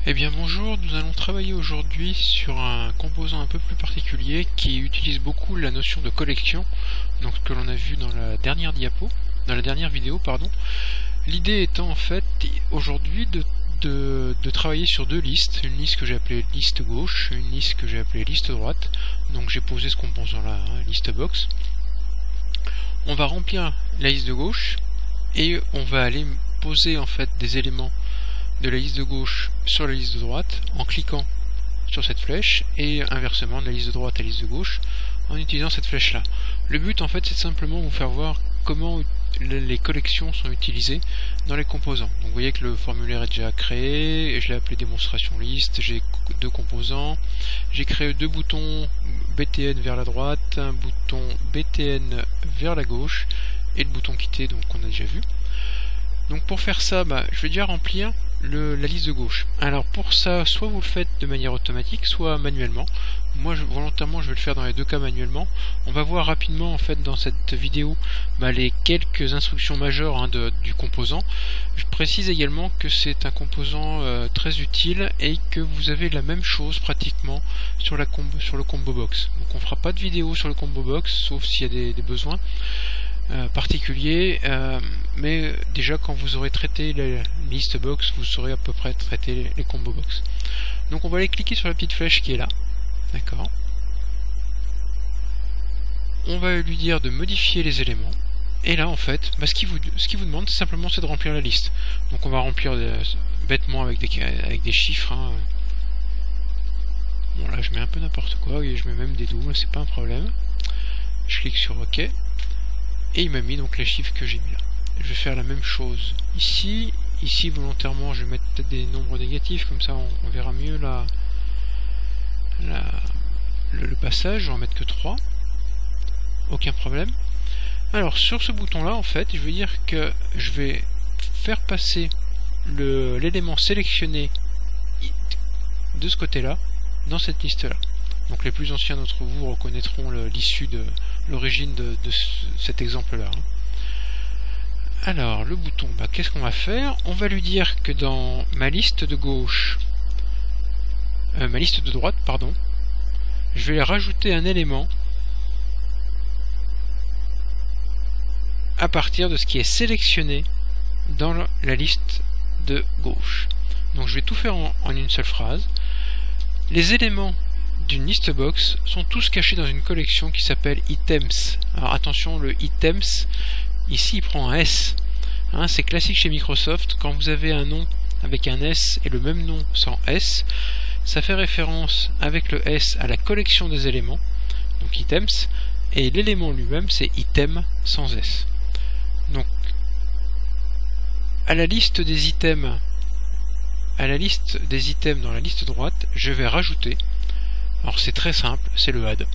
Eh bien bonjour, nous allons travailler aujourd'hui sur un composant un peu plus particulier qui utilise beaucoup la notion de collection, donc ce que l'on a vu dans la dernière vidéo, pardon. L'idée étant en fait aujourd'hui de travailler sur deux listes, une liste que j'ai appelée liste gauche, une liste que j'ai appelée liste droite. Donc j'ai posé ce composant là, liste box. On va remplir la liste de gauche et on va aller poser en fait des éléments de la liste de gauche sur la liste de droite en cliquant sur cette flèche et inversement de la liste de droite à la liste de gauche en utilisant cette flèche là. Le but en fait c'est simplement vous faire voir comment les collections sont utilisées dans les composants. Donc vous voyez que le formulaire est déjà créé, je l'ai appelé démonstration liste, j'ai deux composants, j'ai créé deux boutons BTN vers la droite, un bouton BTN vers la gauche et le bouton quitter donc qu'on a déjà vu. Donc pour faire ça, je vais déjà remplir la liste de gauche. Alors pour ça, soit vous le faites de manière automatique, soit manuellement. Moi volontairement je vais le faire dans les deux cas manuellement. On va voir rapidement en fait dans cette vidéo les quelques instructions majeures du composant. Je précise également que c'est un composant très utile et que vous avez la même chose pratiquement sur le combo box. Donc on fera pas de vidéo sur le combo box sauf s'il y a des besoins particulier, mais déjà quand vous aurez traité la liste box, vous saurez à peu près traiter les combo box. Donc on va aller cliquer sur la petite flèche qui est là, d'accord. On va lui dire de modifier les éléments, et là en fait, ce qu'il vous demande simplement c'est de remplir la liste. Donc on va remplir bêtement avec des chiffres. Bon là je mets un peu n'importe quoi, et je mets même des doubles, c'est pas un problème. Je clique sur OK. Et il m'a mis donc les chiffres que j'ai mis là. Je vais faire la même chose ici. Ici volontairement je vais mettre peut-être des nombres négatifs, comme ça on verra mieux le passage. Je vais en mettre que 3. Aucun problème. Alors sur ce bouton là en fait je vais dire que je vais faire passer l'élément sélectionné de ce côté là dans cette liste là. Donc les plus anciens d'entre vous reconnaîtront l'issue de l'origine de cet exemple là. Alors le bouton, qu'est-ce qu'on va faire? On va lui dire que dans ma liste de gauche, ma liste de droite, pardon, je vais rajouter un élément à partir de ce qui est sélectionné dans la liste de gauche. Donc je vais tout faire en une seule phrase. Les éléments d'une liste box sont tous cachés dans une collection qui s'appelle items. Alors attention, le items ici il prend un S. C'est classique chez Microsoft, quand vous avez un nom avec un S et le même nom sans S, ça fait référence avec le S à la collection des éléments, donc items, et l'élément lui-même c'est item sans S. Donc à la liste des items dans la liste droite, je vais rajouter. Alors c'est très simple, c'est le add.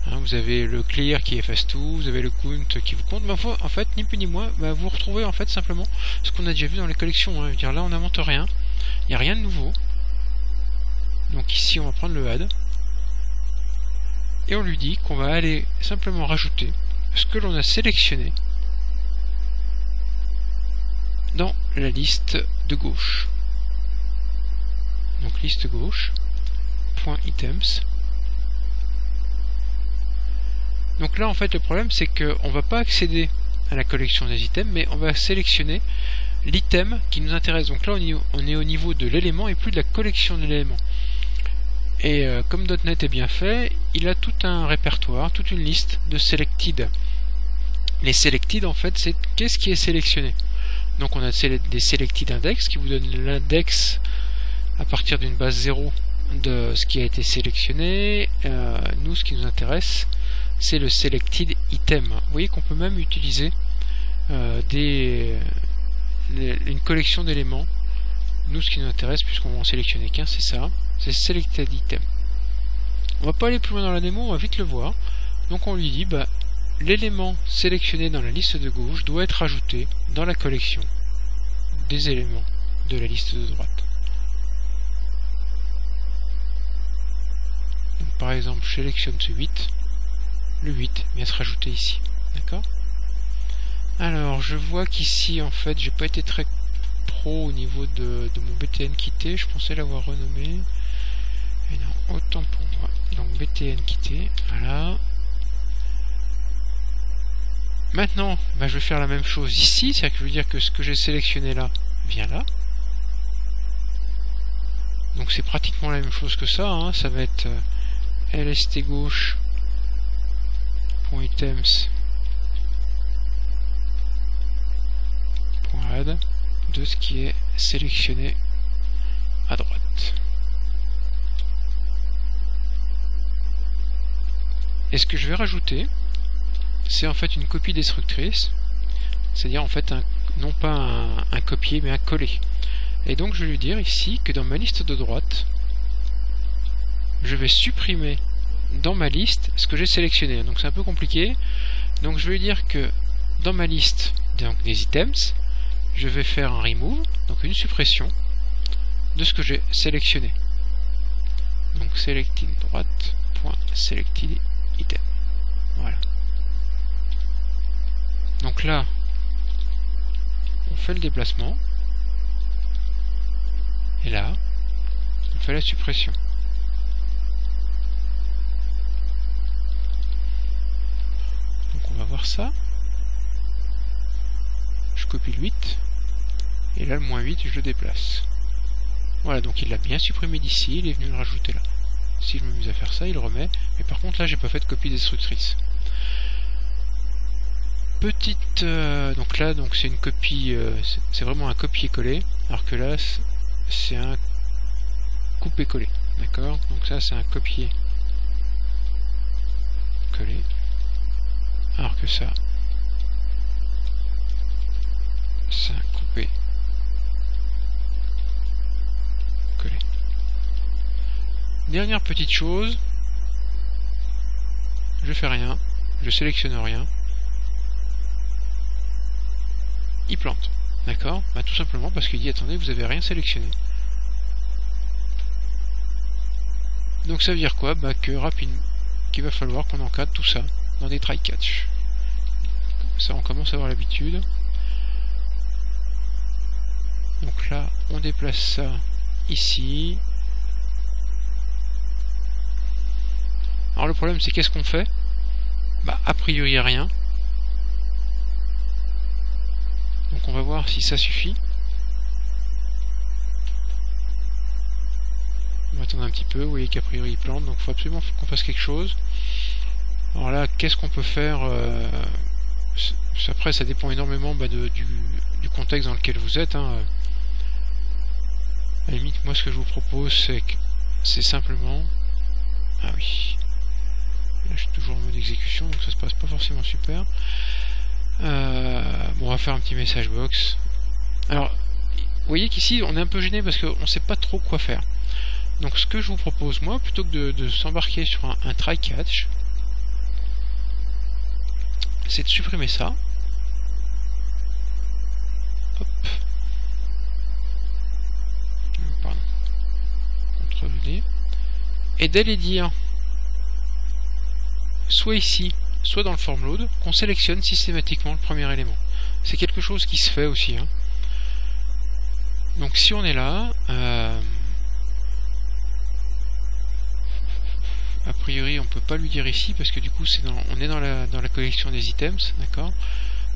Vous avez le clear qui efface tout, vous avez le count qui vous compte. En fait, ni plus ni moins, vous retrouvez en fait simplement ce qu'on a déjà vu dans les collections. Je veux dire, là on n'invente rien, il n'y a rien de nouveau. Donc ici on va prendre le add et on lui dit qu'on va aller simplement rajouter ce que l'on a sélectionné dans la liste de gauche. Donc liste gauche. .items. Donc là en fait le problème c'est qu'on va pas accéder à la collection des items, mais on va sélectionner l'item qui nous intéresse. Donc là on est au niveau de l'élément et plus de la collection de l'élément. Et comme .NET est bien fait, il a tout un répertoire, toute une liste de selected. Les selected en fait c'est qu'est-ce qui est sélectionné. Donc on a des selected index qui vous donnent l'index à partir d'une base 0 de ce qui a été sélectionné. Nous ce qui nous intéresse c'est le selected item. Vous voyez qu'on peut même utiliser une collection d'éléments. Nous ce qui nous intéresse, puisqu'on va en sélectionner qu'un, c'est ça, c'est selected item. On va pas aller plus loin dans la démo, on va vite le voir. Donc on lui dit l'élément sélectionné dans la liste de gauche doit être ajouté dans la collection des éléments de la liste de droite. Par exemple, je sélectionne ce 8, le 8 vient se rajouter ici, d'accord. Alors, je vois qu'ici, en fait, j'ai pas été très pro au niveau de mon BTN quitté. Je pensais l'avoir renommé. Et non, autant pour moi. Donc BTN quitté, voilà. Maintenant, bah, je vais faire la même chose ici, c'est-à-dire que je veux dire que ce que j'ai sélectionné là vient là. Donc c'est pratiquement la même chose que ça, hein. Ça va être lst gauche .items .add de ce qui est sélectionné à droite. Et ce que je vais rajouter, c'est en fait une copie destructrice, c'est-à-dire en fait non pas un copier mais un coller. Et donc je vais lui dire ici que dans ma liste de droite, je vais supprimer dans ma liste ce que j'ai sélectionné. Donc c'est un peu compliqué. Donc je vais lui dire que dans ma liste donc, des items, je vais faire un remove, donc une suppression de ce que j'ai sélectionné. Donc selected droite.selected item. Voilà. Donc là, on fait le déplacement. Et là, on fait la suppression. Donc on va voir ça. Je copie le 8. Et là, le moins 8, je le déplace. Voilà, donc il l'a bien supprimé d'ici, il est venu le rajouter là. Si je m'amuse à faire ça, il le remet. Mais par contre, là, j'ai pas fait de copie destructrice. Petite... donc là, donc c'est une copie... c'est vraiment un copier-coller. Alors que là, c'est un couper-coller. D'accord? Donc ça, c'est un copier-coller. Alors que ça, c'est un couper-coller. Dernière petite chose, je fais rien, je sélectionne rien, il plante, d'accord? Bah, tout simplement parce qu'il dit attendez, vous avez rien sélectionné. Donc ça veut dire quoi? Bah que rapidement, qu'il va falloir qu'on encadre tout ça dans des try catch. Ça on commence à avoir l'habitude. Donc là on déplace ça ici. Alors le problème c'est qu'est-ce qu'on fait? Bah a priori il n'y a rien. Donc on va voir si ça suffit. On va attendre un petit peu, vous voyez qu'a priori il plante, donc il faut absolument qu'on fasse quelque chose. Alors là, qu'est-ce qu'on peut faire? Après ça dépend énormément du contexte dans lequel vous êtes. Hein. À la limite, moi ce que je vous propose c'est simplement... Ah oui. Là, je suis toujours en mode exécution, donc ça se passe pas forcément super. Bon, on va faire un petit message box. Alors, vous voyez qu'ici, on est un peu gêné parce qu'on sait pas trop quoi faire. Donc, ce que je vous propose, moi, plutôt que de s'embarquer sur un try catch, c'est de supprimer ça. Hop. Pardon. CTRL-D. Et d'aller dire soit ici, soit dans le form load, qu'on sélectionne systématiquement le premier élément. C'est quelque chose qui se fait aussi. Hein. Donc si on est là, a priori on peut pas lui dire ici parce que du coup on est dans la collection des items, d'accord.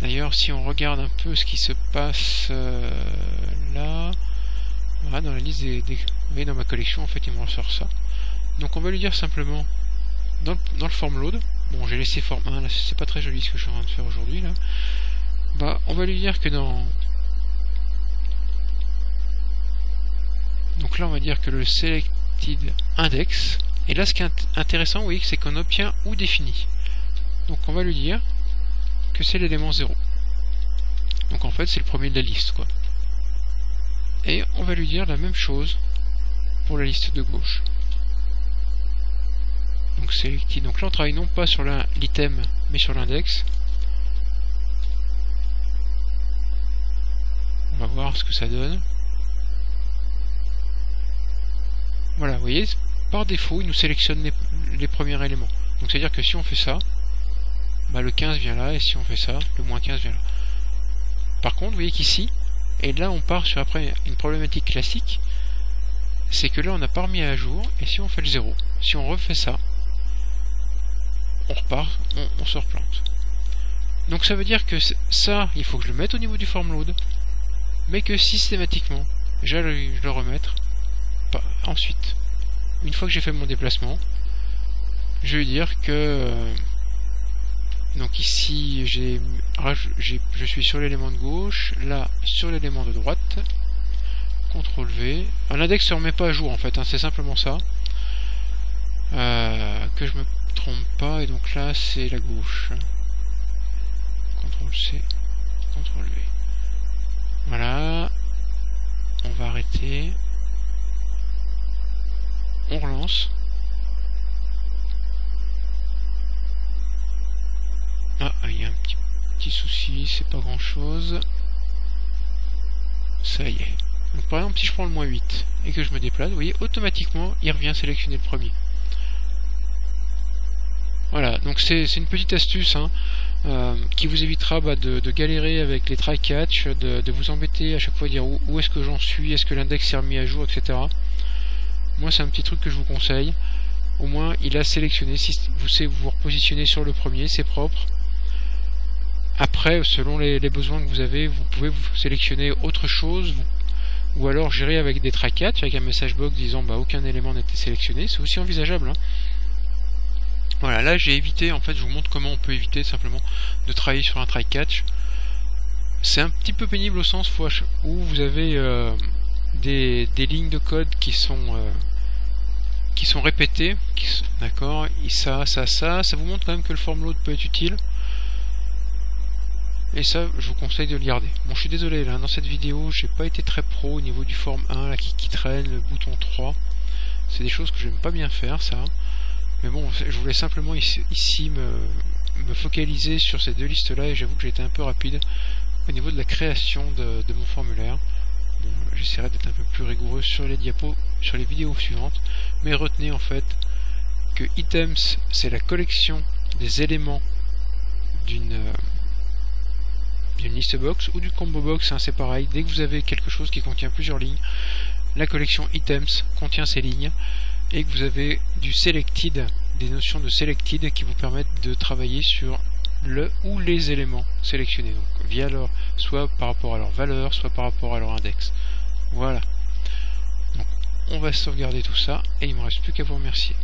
D'ailleurs si on regarde un peu ce qui se passe là, voilà, dans la liste vous voyez dans ma collection en fait il me ressort ça. Donc on va lui dire simplement dans le form load, bon j'ai laissé form 1 là, c'est pas très joli ce que je suis en train de faire aujourd'hui là. Bah on va lui dire que donc là on va dire que le selected index, et là ce qui est intéressant, vous voyez, c'est qu'on obtient ou définit. Donc on va lui dire que c'est l'élément 0. Donc en fait c'est le premier de la liste quoi. Et on va lui dire la même chose pour la liste de gauche. Donc selected. Donc là on travaille non pas sur l'item mais sur l'index. On va voir ce que ça donne. Voilà, vous voyez, par défaut, il nous sélectionne les premiers éléments. Donc c'est à dire que si on fait ça, bah, le 15 vient là, et si on fait ça, le moins 15 vient là. Par contre, vous voyez qu'ici, Et là on part sur après une problématique classique, c'est que là on n'a pas remis à jour, et si on fait le 0, si on refait ça, on repart, on se replante. Donc ça veut dire que ça, il faut que je le mette au niveau du form load, mais que systématiquement, je le remettre ensuite. Une fois que j'ai fait mon déplacement, je vais dire que donc ici je suis sur l'élément de gauche, là sur l'élément de droite, CTRL V. L'index se remet pas à jour en fait, hein, c'est simplement ça. Que je me trompe pas, et donc là c'est la gauche. CTRL C, CTRL V. Voilà. On va arrêter. On relance. Ah, il y a un petit souci, c'est pas grand chose. Ça y est. Donc par exemple, si je prends le -8 et que je me déplace, vous voyez, automatiquement, il revient sélectionner le premier. Voilà, donc c'est une petite astuce hein, qui vous évitera de galérer avec les try-catch, de vous embêter à chaque fois à dire où est-ce que j'en suis, est-ce que l'index est remis à jour, etc. Moi, c'est un petit truc que je vous conseille. Au moins, il a sélectionné. Si vous savez vous repositionner sur le premier, c'est propre. Après, selon les besoins que vous avez, vous pouvez vous sélectionner autre chose, ou alors gérer avec des try-catch, avec un message box disant bah aucun élément n'a été sélectionné. C'est aussi envisageable. Hein. Voilà, là j'ai évité, en fait, je vous montre comment on peut éviter simplement de travailler sur un try-catch. C'est un petit peu pénible au sens où vous avez des lignes de code qui sont répétées, d'accord, et ça vous montre quand même que le form load peut être utile. Et ça, je vous conseille de le garder. Bon, je suis désolé, là, dans cette vidéo, j'ai pas été très pro au niveau du form 1, là, qui traîne, le bouton 3. C'est des choses que j'aime pas bien faire, ça. Mais bon, je voulais simplement ici me focaliser sur ces deux listes-là, et j'avoue que j'ai été un peu rapide au niveau de la création de mon formulaire. Bon, j'essaierai d'être un peu plus rigoureux sur les diapos, sur les vidéos suivantes. Mais retenez, en fait, que items, c'est la collection des éléments d'une liste box ou du combo box, hein, c'est pareil. Dès que vous avez quelque chose qui contient plusieurs lignes, la collection items contient ces lignes, et que vous avez du selected, des notions de selected qui vous permettent de travailler sur le ou les éléments sélectionnés, donc via leur, soit par rapport à leur valeur, soit par rapport à leur index. Voilà. Donc on va sauvegarder tout ça, et il ne me reste plus qu'à vous remercier.